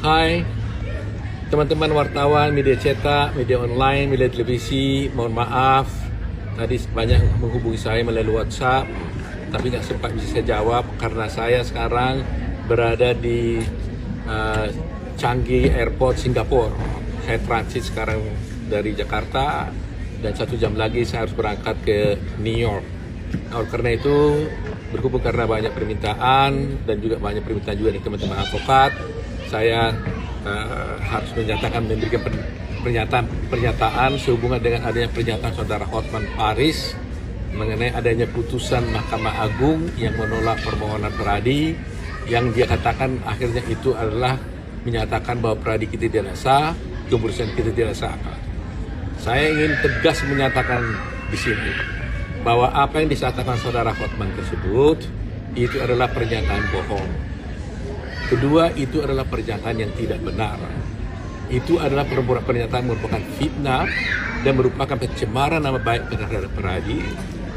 Hai teman-teman wartawan, media cetak, media online, media televisi, mohon maaf tadi banyak menghubungi saya melalui WhatsApp, tapi nggak sempat bisa saya jawab karena saya sekarang berada di Changi Airport, Singapura. Saya transit sekarang dari Jakarta dan 1 jam lagi saya harus berangkat ke New York. Oleh karena itu, berhubung karena banyak permintaan dan juga banyak permintaan juga dari teman-teman advokat, saya harus memberikan pernyataan sehubungan dengan adanya pernyataan saudara Hotman Paris mengenai adanya putusan Mahkamah Agung yang menolak permohonan Peradi, yang dia katakan akhirnya itu adalah menyatakan bahwa Peradi kita tidak sah, keputusan kita tidak sah. Saya ingin tegas menyatakan di sini bahwa apa yang disampaikan saudara Hotman tersebut itu adalah pernyataan bohong. Kedua, itu adalah pernyataan yang tidak benar. Itu adalah pernyataan merupakan fitnah dan merupakan pencemaran nama baik terhadap Peradi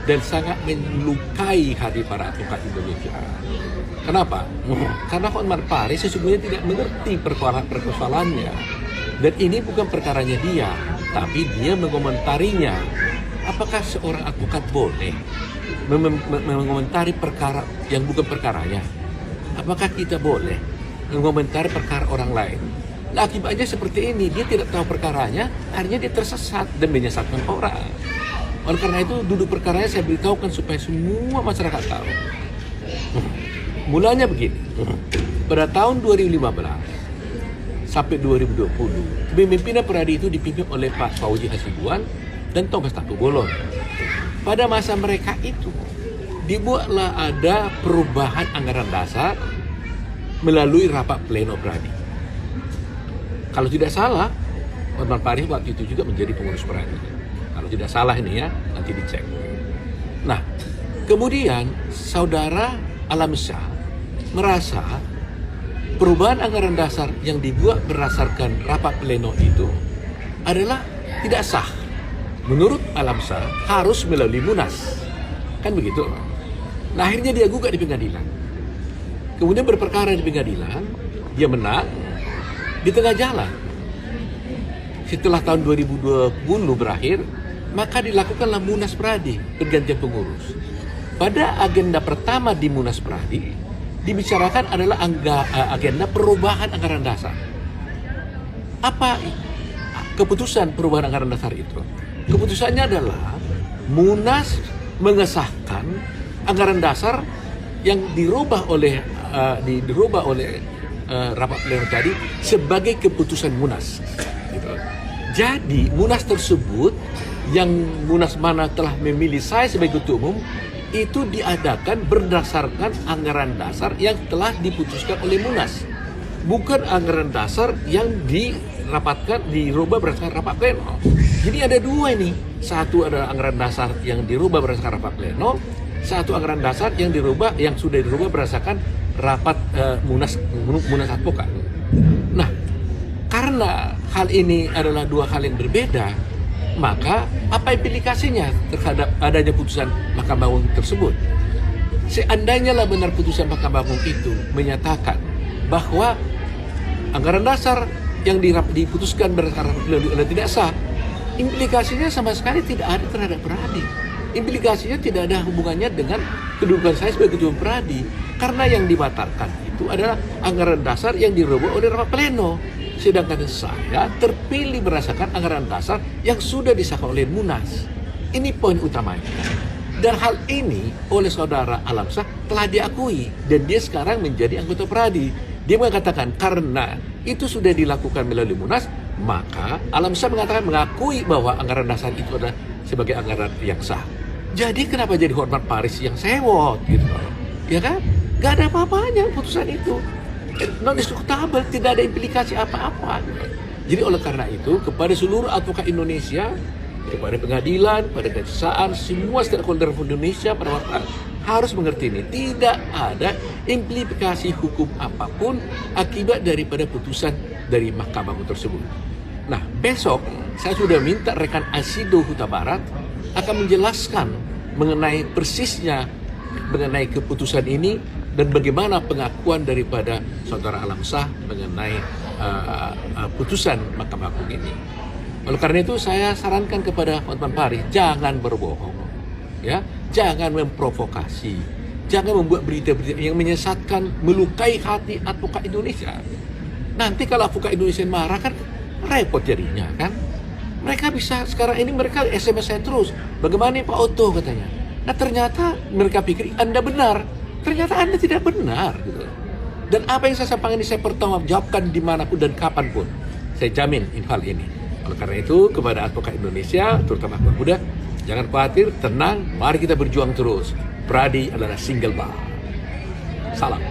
dan sangat melukai hati para advokat Indonesia. Kenapa? Karena Hotman Paris sesungguhnya tidak mengerti persoalannya. Dan ini bukan perkaranya dia, tapi dia mengomentarinya. Apakah seorang advokat boleh mengomentari perkara yang bukan perkaranya? Apakah kita boleh mengomentari perkara orang lain? Nah, akibatnya seperti ini, dia tidak tahu perkaranya, akhirnya dia tersesat dan menyesatkan orang. Oleh karena itu, duduk perkaranya saya beritahukan supaya semua masyarakat tahu. Mulanya begini, pada tahun 2015 sampai 2020, pemimpinan Peradi itu dipimpin oleh Pak Fauzi Hasibuan dan Thomas Tatubolon. Pada masa mereka itu, dibuatlah ada perubahan anggaran dasar melalui rapat pleno Peradi. Kalau tidak salah, Hotman Paris waktu itu juga menjadi pengurus Peradi. Kalau tidak salah ini ya, nanti dicek. Nah, kemudian saudara Alamsyah merasa perubahan anggaran dasar yang dibuat berdasarkan rapat pleno itu adalah tidak sah. Menurut Alamsyah harus melalui Munas. Kan begitu? Nah, akhirnya dia gugat di pengadilan. Kemudian berperkara di pengadilan, dia menang. Di tengah jalan, setelah tahun 2020 berakhir, maka dilakukanlah Munas Peradi, pergantian pengurus. Pada agenda pertama di Munas Peradi, dibicarakan adalah agenda perubahan anggaran dasar. Apa keputusan perubahan anggaran dasar itu? Keputusannya adalah Munas mengesahkan anggaran dasar yang dirubah oleh rapat pleno tadi sebagai keputusan Munas. Gitu. Jadi Munas tersebut yang Munas mana telah memilih saya sebagai ketua umum itu diadakan berdasarkan anggaran dasar yang telah diputuskan oleh Munas, bukan anggaran dasar yang dirubah berdasarkan rapat pleno. Jadi ada dua ini, satu adalah anggaran dasar yang dirubah berdasarkan rapat pleno, satu anggaran dasar yang sudah dirubah berdasarkan rapat Munas advokat. Nah, karena hal ini adalah dua hal yang berbeda, maka apa implikasinya terhadap adanya putusan Mahkamah Agung tersebut? Seandainya lah benar putusan Mahkamah Agung itu menyatakan bahwa anggaran dasar yang diputuskan berdasarkan rapat tidak sah, implikasinya sama sekali tidak ada terhadap Peradi. Implikasinya tidak ada hubungannya dengan kedudukan saya sebagai ketua Peradi, karena yang dibatalkan itu adalah anggaran dasar yang dirubah oleh rapat pleno, sedangkan saya terpilih berdasarkan anggaran dasar yang sudah disahkan oleh Munas. Ini poin utamanya. Dan hal ini oleh saudara Alamsyah telah diakui dan dia sekarang menjadi anggota Peradi. Dia mengatakan karena itu sudah dilakukan melalui Munas, maka Alamsyah mengakui bahwa anggaran dasar itu adalah sebagai anggaran yang sah. Jadi kenapa jadi Hotman Paris yang sewot gitu? Ya kan? Gak ada apa-apanya putusan itu. Non-diskutabel, tidak ada implikasi apa-apa. Jadi oleh karena itu, kepada seluruh advokat Indonesia, kepada pengadilan, pada kejaksaan, semua stakeholder Indonesia pada waktu harus mengerti ini. Tidak ada implikasi hukum apapun akibat daripada putusan dari Mahkamah Agung tersebut. Nah, besok saya sudah minta rekan Asido Huta Barat akan menjelaskan mengenai persisnya mengenai keputusan ini dan bagaimana pengakuan daripada saudara Alamsyah mengenai putusan Mahkamah Agung ini. Oleh karena itu saya sarankan kepada Hotman Paris, jangan berbohong, ya, jangan memprovokasi, jangan membuat berita-berita yang menyesatkan, melukai hati advokat Indonesia. Nanti kalau advokat Indonesia marah kan repot jadinya kan. Mereka bisa sekarang ini mereka SMS saya terus, bagaimana nih Pak Otto katanya. Nah ternyata mereka pikir Anda benar, ternyata Anda tidak benar gitu. Dan apa yang saya sampaikan ini saya pertanggungjawabkan dimanapun dan kapanpun. Saya jamin hal ini. Oleh karena itu kepada advokat Indonesia, terutama advokat muda, jangan khawatir, tenang, mari kita berjuang terus. Pradi adalah single bar. Salam.